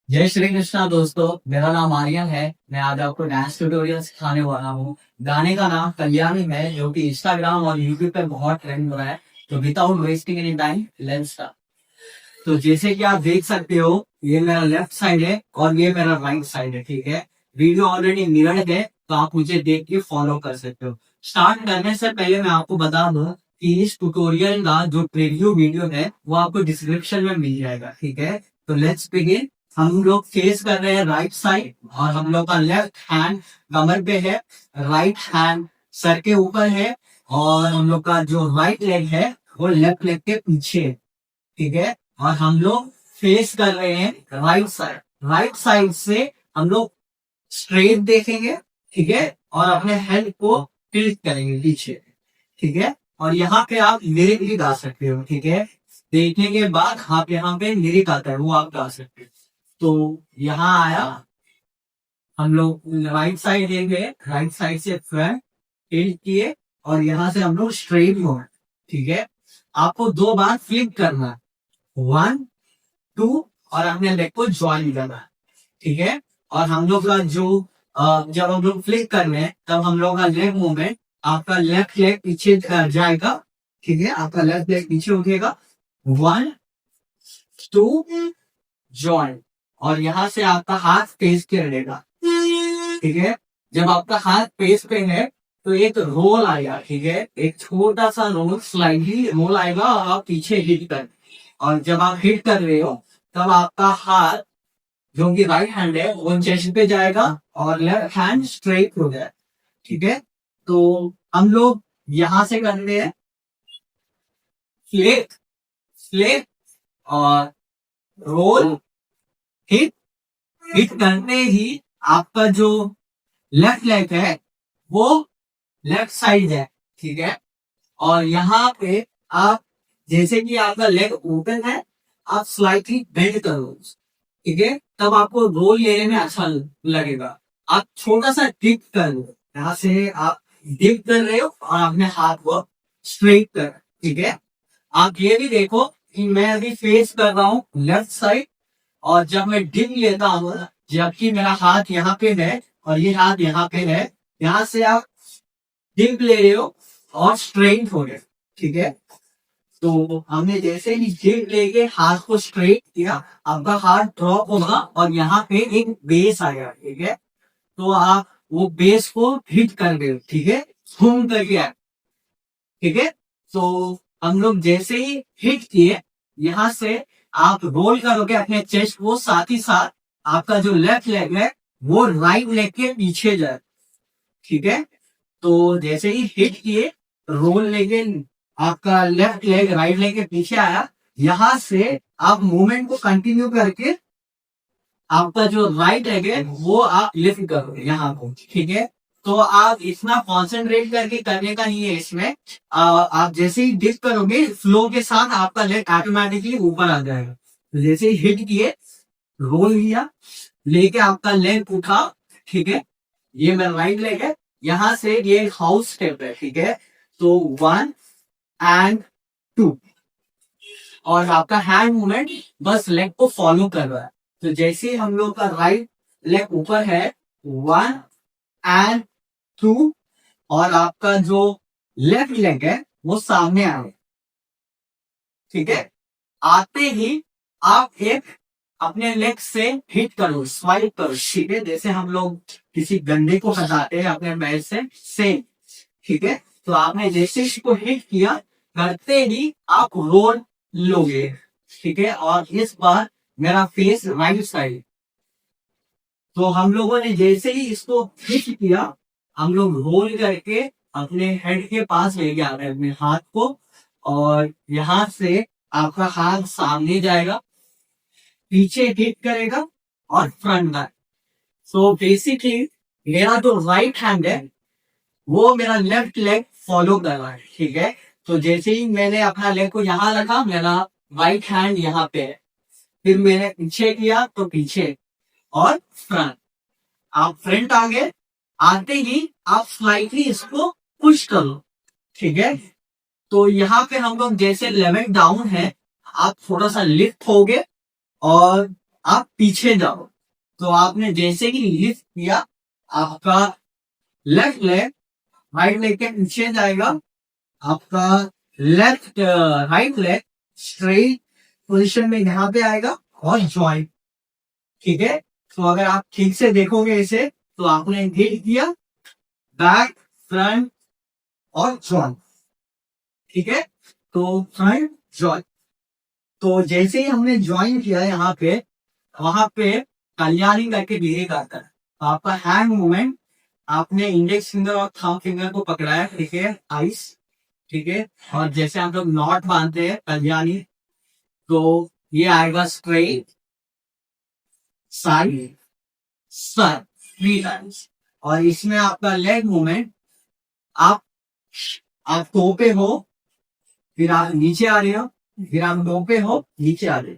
जय श्री कृष्णा दोस्तों। मेरा नाम आर्यन है। मैं आज आपको डांस ट्यूटोरियल सिखाने वाला हूँ। गाने का नाम कल्याणी है, जो कि इंस्टाग्राम और यूट्यूब पे बहुत ट्रेंड हो रहा है। तो without wasting any time let's start. तो जैसे कि आप देख सकते हो, ये मेरा लेफ्ट साइड है और ये मेरा राइट साइड है। ठीक है, वीडियो ऑलरेडी मिरर्ड है, तो आप मुझे देख के फॉलो कर सकते हो। स्टार्ट करने से पहले मैं आपको बता दूं कि इस ट्यूटोरियल का जो प्रीव्यू वीडियो है वो आपको डिस्क्रिप्शन में मिल जाएगा। ठीक है, तो लेट्स बिगिन। हम लोग फेस कर रहे हैं राइट साइड और हम लोग का लेफ्ट हैंड कमर पे है, राइट हैंड सर के ऊपर है और हम लोग का जो राइट लेग है वो लेफ्ट लेग के पीछे है। ठीक है, और हम लोग फेस कर रहे हैं राइट साइड। राइट साइड से हम लोग स्ट्रेट देखेंगे। ठीक है, और अपने हेड को टिल्ट करेंगे पीछे। ठीक है, और यहाँ पे आप लिरिक भी गा सकते हो। ठीक है, देखने के बाद आप यहाँ पे लिरिक आता है वो आप गा सकते हो। तो यहाँ आया, हम लोग राइट साइड देंगे, राइट साइड से फ्रंट टिल्ट किए और यहाँ से हम लोग स्ट्रेट हुए। ठीक है, आपको दो बार फ्लिप करना है, 1 2, और हमने लेग को ज्वाइन करना। ठीक है, और हम लोग का जो जब हम लोग फ्लिक कर रहे हैं तब हम लोग का लेग मूवमेंट, आपका लेफ्ट लेग पीछे जाएगा। ठीक है, आपका लेफ्ट लेग पीछे उठेगा, 1 2 ज्वाइन, और यहाँ से आपका हाथ फेस के रहेगा। ठीक है, जब आपका हाथ फेस पे है तो एक रोल आएगा। ठीक है, एक छोटा सा रोल, स्लाइडली रोल आएगा और आप पीछे हिट कर, और जब आप हिट कर रहे हो तब आपका हाथ जो कि राइट हैंड है वो चेस्ट पे जाएगा और लेफ्ट हैंड स्ट्रेट हो जाए। ठीक है, तो हम लोग यहां से करते हैं फ्लिप फ्लिप और रोल, हिट। हिट करते ही आपका जो लेफ्ट लेग है वो लेफ्ट साइड है। ठीक है, और यहाँ पे आप, जैसे कि आपका लेग ओपन है, आप स्लाइटली बेंड करो। ठीक है, तब आपको रोल लेने में अच्छा लगेगा। आप छोटा सा डिप कर लो, यहाँ से आप डिप कर रहे हो और अपने हाथ को स्ट्रेट कर। ठीक है, आप ये भी देखो कि मैं अभी फेस कर रहा हूँ लेफ्ट साइड, और जब मैं डिप लेता हूँ, जबकि मेरा हाथ यहाँ पे है और ये हाथ यहाँ पे है, यहाँ से आप डिप ले रहे हो और स्ट्रेट हो रहे हो। ठीक है, तो हमने जैसे ही डिप लेके हाथ को स्ट्रेट किया, आपका हाथ ड्रॉप होगा और यहाँ पे एक बेस आएगा। ठीक है, तो आप वो बेस को हिट कर रहे हो। ठीक है, घूम करके आए। ठीक है, तो हम लोग जैसे ही हिट किए, यहाँ से आप रोल करोगे अपने चेस्ट को, साथ ही साथ आपका जो लेफ्ट लेग है वो राइट लेग के पीछे जाए। ठीक है, तो जैसे ही हिट किए, रोल लेके आपका लेफ्ट लेग राइट लेग के पीछे आया, यहां से आप मूवमेंट को कंटिन्यू करके आपका जो राइट लेग है वो आप लिफ्ट करो यहाँ को। ठीक है, तो आप इतना कॉन्सेंट्रेट करके करने का नहीं है इसमें। आप जैसे ही डिप करोगे फ्लो के साथ आपका लेग ऑटोमेटिकली ऊपर आ जाएगा। तो जैसे ही हिट किए, रोल लिया, लेके आपका लेग उठा। ठीक है, ये मेरा राइट लेग है, यहां से ये हाउस स्टेप है। ठीक है, तो 1 एंड 2, और आपका हैंड मूवमेंट बस लेग को फॉलो कर रहा है। तो जैसे ही हम लोग का राइट लेग ऊपर है, 1 एंड 2, और आपका जो लेफ्ट लेग है वो सामने आए। ठीक है, आते ही आप एक अपने लेग से हिट करो, स्वाइप करो। ठीक है, जैसे हम लोग किसी गंदे को हटाते हैं अपने पैर से, सेम। ठीक है, तो आपने जैसे इसको हिट किया, करते ही आप रोल लोगे। ठीक है, और इस बार मेरा फेस राइट साइड। तो हम लोगों ने जैसे ही इसको हिट किया, हम लोग रोल करके अपने हेड के पास लेके आ रहे हैं अपने हाथ को, और यहां से आपका हाथ सामने जाएगा, पीछे हिट करेगा और फ्रंट बैक। सो बेसिकली मेरा जो राइट हैंड है वो मेरा लेफ्ट लेग फॉलो कर रहा है। ठीक है, तो जैसे ही मैंने अपना लेग को यहाँ रखा, मेरा राइट हैंड यहाँ पे है, फिर मैंने पीछे किया तो पीछे और फ्रंट। आप फ्रंट आ गए, आते ही आप स्लाइटली इसको पुश करो। ठीक है, तो यहाँ पे हम लोग जैसे लेवल डाउन है, आप थोड़ा सा लिफ्ट होगे और आप पीछे जाओ। तो आपने जैसे ही लिफ्ट किया, आपका लेफ्ट लेग राइट लेग के पीछे जाएगा, आपका left right leg straight position में यहाँ पे आएगा और ज्वाइंट। ठीक है, तो अगर आप ठीक से देखोगे इसे, तो आपने हिट किया बैक फ्रंट और ज्वाइंट। ठीक है, तो फ्रंट ज्वाइंट। तो जैसे ही हमने ज्वाइन किया यहाँ पे, वहां पे कल्याणी करके ब्रेक आता है। तो आपका हैंड मूवमेंट, आपने इंडेक्स फिंगर और थंब फिंगर को पकड़ा है, ठीक है, आइस। ठीक है, और जैसे हम लोग नॉट बांधते हैं कल्याणी, तो ये आएगा स्ट्रेट साइड सर 3 टाइम्स। और इसमें आपका लेग मूवमेंट, आप आप टो पे हो, फिर आप नीचे आ रहे हो, फिर आप टो पे हो, नीचे आ रहे हो।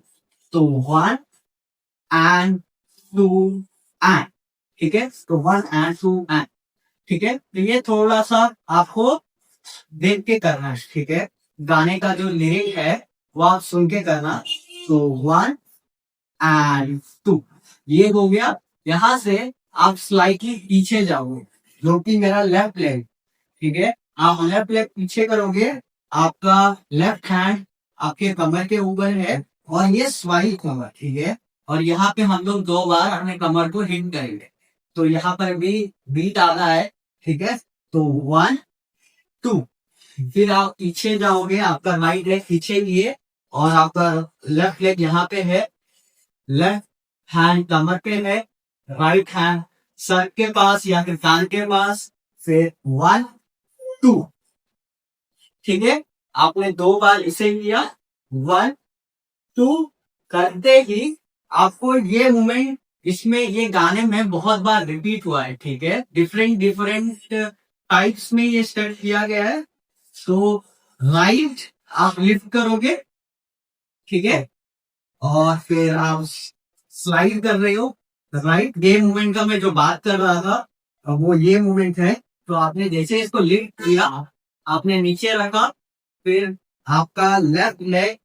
तो 1 एंड 2 एंड, ठीक है, तो 1 एंड 2 एंड। ठीक है, तो ये थोड़ा सा आपको देख के करना है। ठीक है, गाने का जो लिरिक है वो आप सुन के करना। तो 1 एंड 2, ये हो गया। यहां से आप स्लाइटली पीछे जाओगे, जो कि मेरा लेफ्ट लेग। ठीक है, आप लेफ्ट लेग पीछे करोगे, आपका लेफ्ट हैंड आपके कमर के ऊपर है और ये स्वाइल कमर। ठीक है, और यहाँ पे हम लोग 2 बार अपने कमर को हिट करेंगे। तो यहाँ पर भी बीट आना है। ठीक है, तो 1 2, फिर आप पीछे जाओगे, आपका राइट लेग पीछे लिए और आपका लेफ्ट लेग यहाँ पे है, लेफ्ट हैंड कमर पे है, राइट हैंड सर के पास या फिर कान के पास। फिर 1 2, ठीक है, आपने 2 बार इसे किया, 1 2 करते ही आपको ये मूवमेंट, इसमें ये गाने में बहुत बार रिपीट हुआ है। ठीक है, डिफरेंट डिफरेंट टाइप्स में ये स्टेप किया गया है। तो राइट आप लिफ्ट करोगे, ठीक है, और फिर आप स्लाइड कर रहे हो राइट। ये मूवमेंट का मैं जो बात कर रहा था वो ये मूवमेंट है। तो आपने जैसे इसको लिफ्ट किया, आपने नीचे रखा, फिर आपका लेफ्ट लेग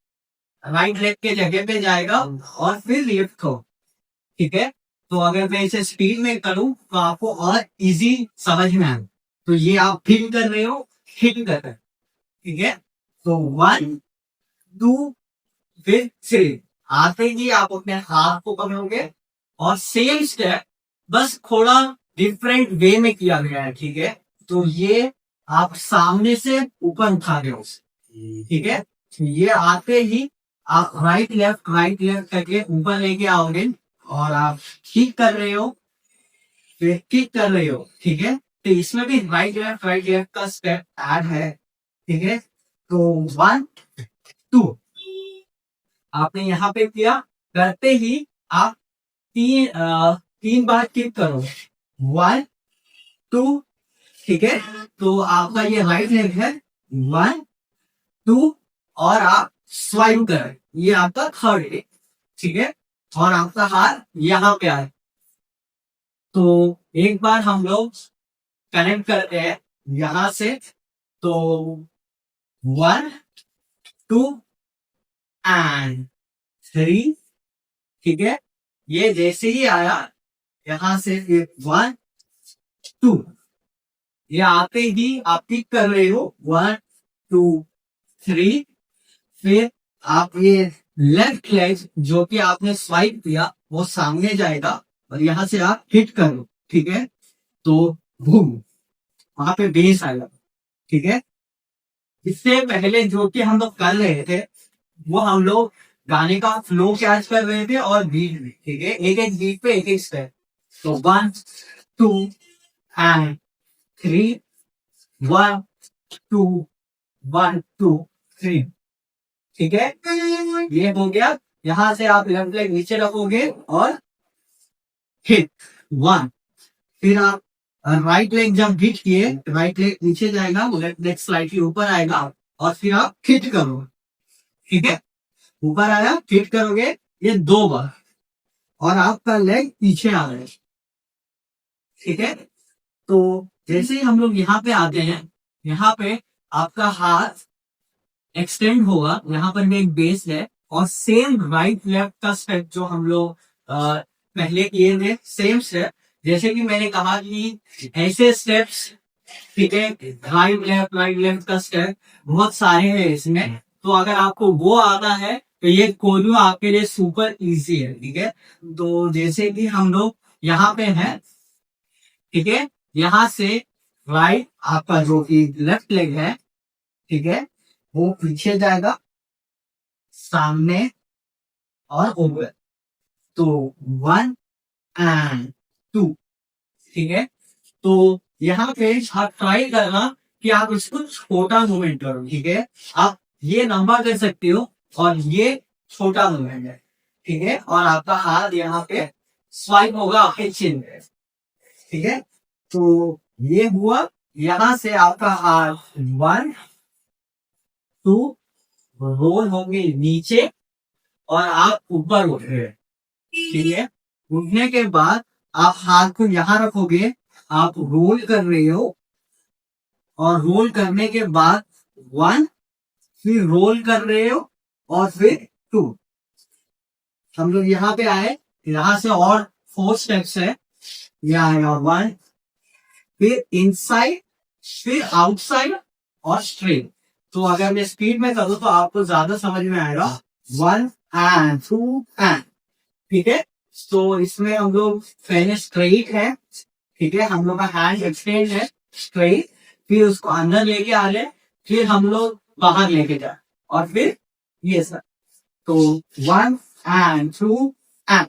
राइट लेग के जगह पे जाएगा और फिर लिफ्ट हो। ठीक है, तो अगर मैं इसे स्पीड में करूं तो आपको और इजी समझ में आए। तो ये आप फील कर रहे हो, हिट कर रहे हो। ठीक है, तो 1 2 फिर 3, आते ही आप अपने हाथ को पकड़ोगे और सेम स्टेप बस थोड़ा डिफरेंट वे में किया गया है। ठीक है, तो ये आप सामने से ऊपर उठा रहे हो उसे। ठीक है, तो ये आते ही आप राइट लेफ्ट करके ऊपर लेके आओगे और आप किक कर रहे हो, फिर किक कर रहे हो। ठीक है, तो इसमें भी राइट लेफ्ट का स्टेप ऐड है। ठीक है, तो 1 2 आपने यहाँ पे किया, करते ही आप 3 बार किक करो, 1 2। ठीक है, तो आपका ये राइट लेग है, 1 2, और आप स्वाइप करें, ये आपका थर्ड लेग। ठीक है, और आपका हाथ यहाँ पे आए। तो एक बार हम लोग कनेक्ट करते हैं यहां से। तो 1 2 एंड 3। ठीक है, ये जैसे ही आया यहां से 1 2, ये आते ही आप किक कर रहे हो, 1 2 3। फिर आप ये लेफ्ट लेग जो कि आपने स्वाइप किया वो सामने जाएगा और यहां से आप हिट करो। ठीक है, तो बूम, वहां पे बेस आएगा। ठीक है, इससे पहले जो कि हम लोग कर रहे थे वो हम लोग गाने का फ्लो कैच कर रहे थे और बीट भी। ठीक है, एक एक बीट पे एक एक स्टेप। तो 1 2 एंड 3, 1 2 1 2 3। ठीक है, ये हो गया। यहां से आप लेफ्ट लेग नीचे रखोगे और हिट 1। फिर आप राइट लेग जब हिट किए, राइट लेग नीचे जाएगा, लेफ्ट लेग स्लाइटली ऊपर आएगा और फिर आप हिट करोगे। ठीक है, ऊपर आया, हिट करोगे ये 2 बार और आपका लेग पीछे आ रहा है। ठीक है, तो जैसे ही हम लोग यहाँ पे आते हैं, यहाँ पे आपका हाथ एक्सटेंड होगा, यहाँ पर भी एक बेस है और सेम राइट लेफ्ट का स्टेप जो हम लोग पहले किए थे सेम स्टेप। जैसे कि मैंने कहा कि ऐसे स्टेप्स, ठीक है, राइट लेफ्ट का स्टेप बहुत सारे हैं इसमें। तो अगर आपको वो आता है तो ये कोरियो आपके लिए सुपर इजी है, ठीक है। तो जैसे कि हम लोग यहाँ पे हैं, ठीक है, यहाँ से राइट आपका जो कि लेफ्ट लेग है, ठीक है, वो पीछे जाएगा, सामने और ऊपर। तो 1 एंड 2, ठीक है। तो यहाँ पे आप ट्राई करना कि आप इसको छोटा मूवमेंट करो, ठीक है। आप ये लंबा कर सकते हो और ये छोटा मूवमेंट है, ठीक है। और आपका हाथ यहाँ पे स्वाइप होगा आपके चिन पे, ठीक है। तो ये हुआ, यहाँ से आपका हाथ 1 2 रोल होंगे नीचे और आप ऊपर उठ रहे हैं, ठीक है। उठने के बाद आप हाथ को यहाँ रखोगे, आप रोल कर रहे हो और रोल करने के बाद 1, फिर रोल कर रहे हो और फिर 2। हम लोग यहाँ पे आए, यहाँ से और 4 स्टेप्स है। ये आएगा 1, फिर इनसाइड, फिर आउटसाइड और स्ट्रेट। तो अगर मैं स्पीड में करूँ तो आपको ज्यादा समझ में आएगा। 1 एंड 2 एंड, ठीक है। तो इसमें हम लोग पहले स्ट्रेट है, ठीक है, हम लोग का हैंड एक्सटेंड है स्ट्रेट, फिर उसको अंदर लेके आ ले, फिर हम लोग बाहर लेके जाए और फिर ये सर। तो 1 एंड 2 एंड,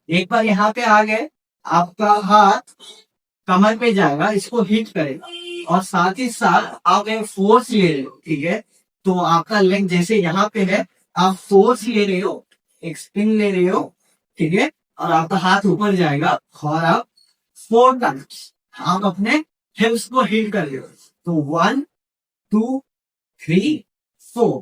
एक बार यहाँ पे आ गए, आपका हाथ कमर पे जाएगा, इसको हिट करेगा और साथ ही साथ आप एक फोर्स ले रहे हो, ठीक है। तो आपका लेग जैसे यहाँ पे है, आप फोर्स ले रहे हो, एक स्पिन ले रहे हो, ठीक है, और आपका हाथ ऊपर जाएगा और आप 4 टाइम्स आप अपने हिप्स को हिट कर रहे हो। तो 1 2 3 4।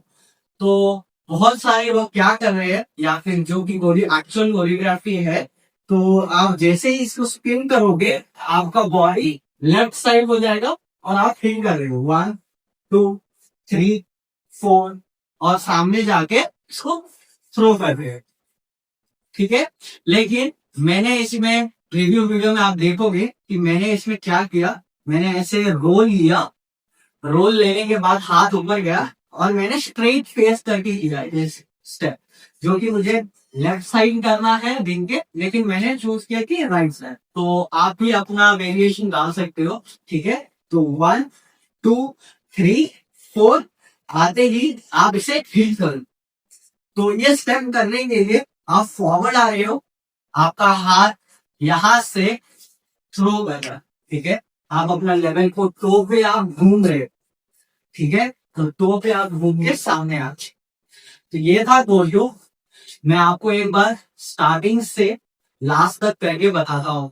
तो बहुत सारे लोग क्या कर रहे हैं, या फिर जो कि एक्चुअल कोरियोग्राफी है, तो आप जैसे ही इसको स्पिन करोगे, आपका बॉडी लेफ्ट साइड हो जाएगा और आप हिट कर रहे हो 1 2 3 4 और सामने जाके इसको थ्रो कर रहे हो, ठीक है। लेकिन मैंने इसमें रिव्यू वीडियो में आप देखोगे कि मैंने इसमें क्या किया, मैंने ऐसे रोल लिया, रोल लेने के बाद हाथ ऊपर गया और मैंने स्ट्रेट फेस करके किया इस स्टेप, जो कि मुझे लेफ्ट साइड करना है दिन के, लेकिन मैंने चूज किया कि राइट साइड। तो आप भी अपना वेरिएशन डाल सकते हो, ठीक है। तो 1 2 3 4 आते ही आप इसे हिट करो। तो ये स्टेप करने के लिए आप फॉरवर्ड आ रहे हो, आपका हाथ यहां से थ्रो कर रहा है, ठीक है। आप अपना लेवल को टो पे आप घूम रहे हो, ठीक है। तो टो पे आप घूम के सामने आ। तो ये था कोरियो। मैं आपको एक बार स्टार्टिंग से लास्ट तक करके बताता हूँ।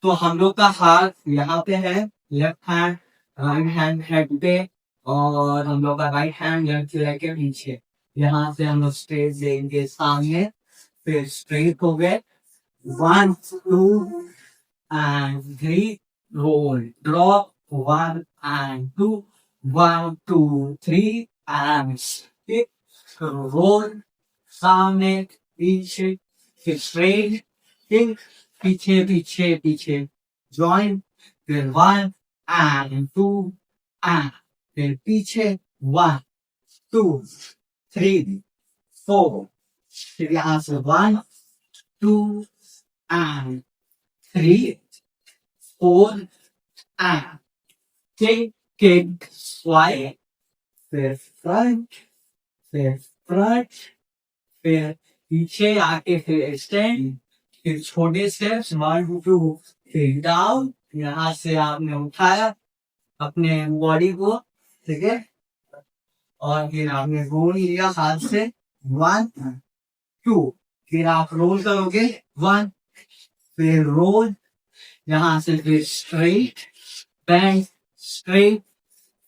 तो हम लोग का हाथ यहाँ पे है, left hand, right hand head पे, और हम लोग का राइट हैंड लेफ्ट लेग के पीछे। यहाँ से हम लोग स्ट्रेट लेंगे सामने, फिर स्ट्रेट हो गए 1 2 and 3 roll, drop 1 and 2 1 2 3 and stick, roll, सामने पीछे, फिर स्ट्रेट, फिर पीछे पीछे पीछे, जॉइन, फिर 1 and 2 and फिर पीछे 1 2 3 4, फिर यहाँ से 1 2 and 3 4 and kick, swipe, फिर फ्रंट, फिर फ्रंट, फिर पीछे आके फिर एक्सटेंड, फिर छोटे स्टेप्स 1 2, फिर डाउन, यहाँ से आपने उठाया अपने बॉडी को, ठीक है, और फिर आपने रोल लिया हाथ से 1 2, फिर आप रोल करोगे 1, फिर रोल, यहाँ से फिर स्ट्रेट बैंक, स्ट्रेट,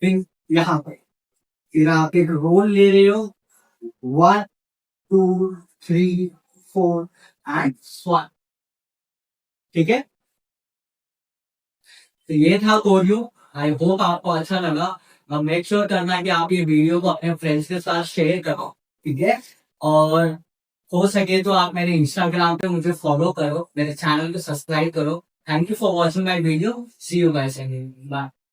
फिर यहाँ पे, फिर आप एक रोल ले रहे हो 1 2 3 4 एंड स्वाइप, ठीक है। तो ये था कोरियो। आई होप आपको अच्छा लगा। अब मेक श्योर करना कि आप ये वीडियो को अपने फ्रेंड्स के साथ शेयर करो, ठीक है। और हो सके तो आप मेरे इंस्टाग्राम पे मुझे फॉलो करो, मेरे चैनल को सब्सक्राइब करो। Thank you for watching my video. See you guys again, bye.